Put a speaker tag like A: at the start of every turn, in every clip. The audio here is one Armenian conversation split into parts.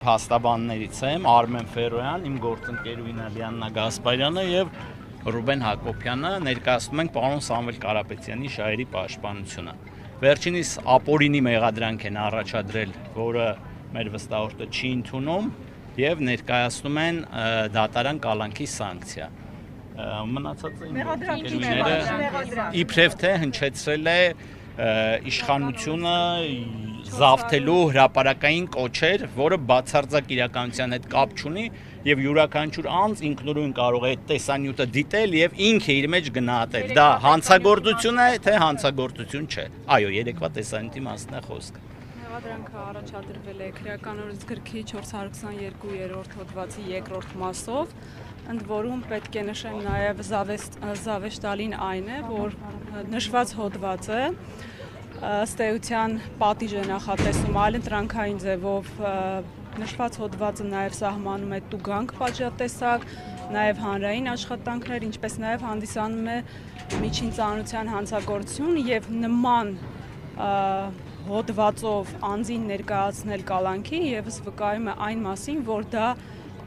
A: Փաստաբաններից եմ Արմեն Ֆերոյան, իմ գործընկերուհին Լիաննա Գասպարյանը եւ Ռուբեն Հակոբյանը ներկայացնում ենք պարոն Սամվել Կարապետյանի շահերի պաշտպանությունը։ Վերջինիս ապօրինի մեղադրանք են առաջադրել, որը մեր վստահորդը չի ընդունում եւ ներկայացնում են դատարան կալանքի սանկցիա։ Մնացածը իբրև թե հնչեցրել է իշխանությունը զավթելու հրապարակային կոչեր, որը բացարձակ իրականության հետ կապ չունի եւ յուրաքանչյուր անձ ինքնուրույն կարող է այդ տեսանյութը դիտել եւ ինքը իր մեջ գնահատել։ Դա հանցագործություն է, թե հանցագործություն չէ։ Այո, երեկվա տեսանյութի մասն է խոսքը։
B: Մեղադրանքը առաջադրվել է Քրեական օրենսգրքի 422-րդ հոդվածի 2-րդ մասով, ընդ որում պետք է նշեմ նաեւ զավեշտալին այն է, որ նշված հոդվածը ըստ էության պատիժ է նախատեսում այլընտրանքային ձևով նշված հոդվածը նաև սահմանում է տուգանք պատժատեսակ, նաև հանրային աշխատանքներ, ինչպես նաև հանդիսանում է միջին ծանրության հանցագործություն եւ նման հոդվածով անձին ներկայացնել կալանքի եւս վկայում է այն մասին, որ դա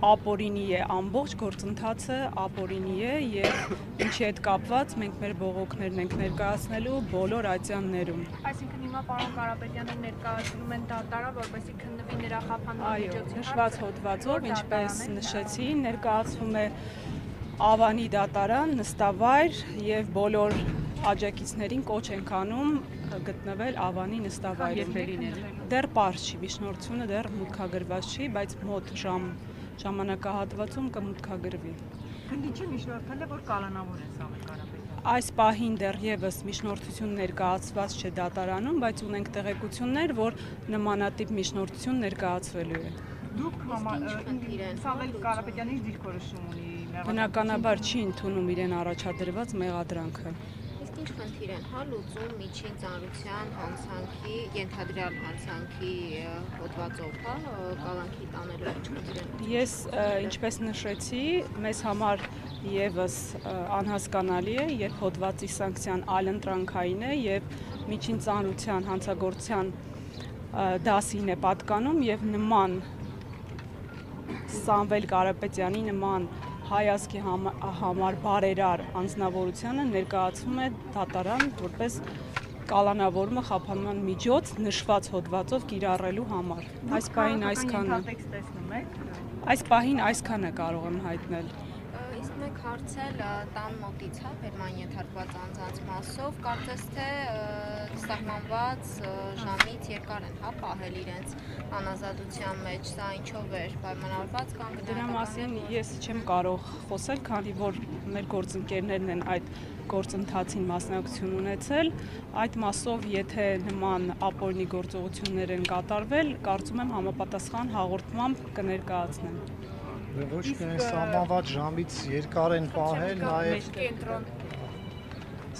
B: ապօրինի է, ամբողջ գործընթացը ապօրինի է եւ ինչի հետ կապված մենք մեր բողոքներն ենք ներկայացնելու բոլոր ատյաններում։
C: Այսինքն հիմա պարոն Կարապետյանը ներկայացնում են դատարան, որպեսզի քննվի նրա խափանման միջոցի։
B: Նշված հոդվածով, ինչպես նշեցի, ներկայացվում է Ավանի դատարան, նստավայր եւ բոլոր աջակիցներին կոչ ենք անում գտնվել Ավանի նստավայրում։ Դեռ պարզ չի, միջնորդությունը դեռ մուտքագրված չի, բայց մոտ ժամանակահատվածում կմուտքագրվի։
C: Քննիչը միջնորդել է, որ կալանավոր է Սամվել Կարապետյանը։
B: Այս պահին դեռևս միջնորդություն ներկայացված չէ դատարանում, բայց ունենք տեղեկություններ, որ նմանատիպ միջնորդություն ներկայացվելու է։
C: Դուք Սամվել Կարապետյանի դիրքորոշում ունի։
B: Բնականաբար չի ընդունում իրեն առաջադրված մեղադրանքը։
D: Իսկ ինչ խնդիր են, լուծում միջին ծանրության հանցանքի, ենթադրյալ հանցանքի հոդվածով, կալանքի տանելու ինչ խնդիր են։
B: Ես ինչպես նշեցի, մեզ համար եւս անհասկանալի է, երբ հոդվածի սանկցիան այլընտրանքային է եւ միջին ծանրության հանցագործության դասին է պատկանում եւ նման Սամվել Կարապետյանի նման հայազգի համար բարերար անձնավորությանը ներկայացվում է դատարան որպես կալանավորումը խափանման միջոց նշված հոդվածով կիրառելու համար։ Այս պահին այսքանը։ Այս պահին այսքանը կարող եմ հայտնել։
D: Իսկ մեկ հարցել տան մոտից, բերման ենթարկված անձանց մասով, կարծես թե սահմանված ժամից երկար են պահել իրենց անազատության մեջ, սա ինչով էր պայմանավորված կամ
B: դրա մասին ես չեմ կարող խոսել, քանի որ մեր գործընկերներն են այդ գործընթացին մասնակցություն ունեցել, այդ մասով եթե նման ապօրինի գործողություններ են կատարվել, կարծում եմ համապատասխան հաղորդմամբ կներկայացնեն։
E: Ոչ միայն սահմանված ժամից երկար են պահել, նաև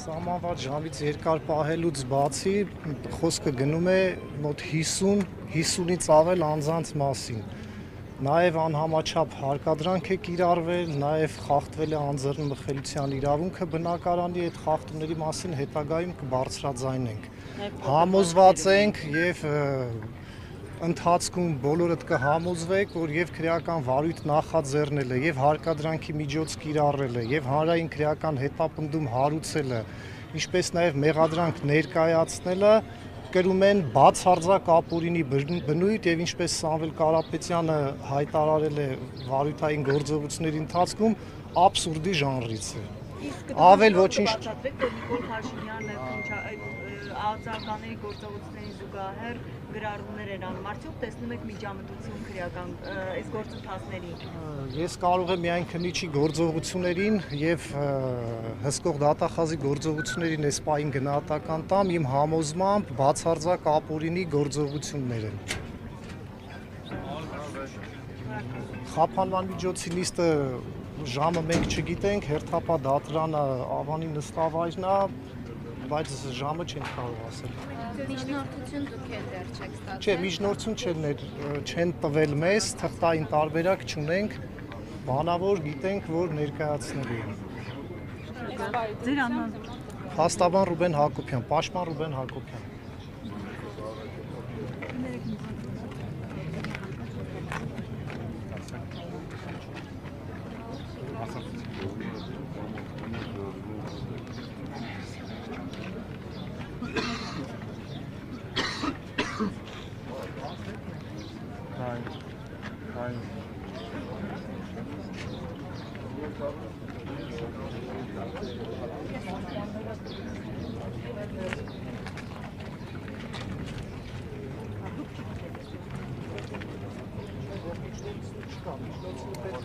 E: սահմանված ժամից երկար պահելուց բացի խոսքը գնում է մոտ 50-ից ավել անձանց մասին։ Նաև անհամաչափ հարկադրանք է կիրառվել, նաև խախտվել է անձեռնմխելիության իրավունքը բնակարանի այդ խախտումների մասին հետագայում կբարձրաձայնենք։ Համոզված ենք եւ ընթացքում բոլորդ կհամոզվեք, որ եւ քրեական վարույթ նախաձեռնել է, եւ հարկադրանքի միջոց կիրառել է, եւ հանրային քրեական հետապնդում հարուցել է, ինչպես նաեւ մեղադրանք ներկայացնելը կրում են բացարձակ ապօրինի բնույթ եւ ինչպես Սամվել Կարապետյանը հայտարարել է վարույթային գործողությունների ընթացքում աբսուրդի ժանրից է։ Ավել ոչինչ
C: Նիկոլ Փաշինյանը արձագանների գործողությունների զուգահեռ գրառումներ են անում, արդյոք տեսնում եք միջամտություն քրեական այս գործընթացներին։
E: Ես կարող եմ միայն քննիչի գործողություններին եւ հսկող դատախազի գործողություններին այս պահին գնահատական տամ, իմ համոզմամբ բացարձակ ապօրինի գործողություններ են։ Խափանման միջոցի նիստը ժամը մենք չգիտենք, հերթապահ դատարանը Ավանի նստավայրն է, բայց ժամը չենք կարող ասել։
D: Միջնորդություն դուք էլ դեռ չեք ստացել։
E: Չէ, միջնորդություն չեն տվել մեզ, թղթային տարբերակ չունենք, բանավոր գիտենք, որ ներկայացնելու են։
C: Ձեր անուն։
E: Փաստաբան Ռուբեն Հակոբյան, պաշտպան Ռուբեն Հակոբյան։ Պետք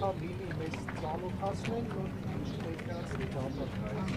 E: է լինի մեզ ծանոթացնեն, որ ներկայացնի դատական։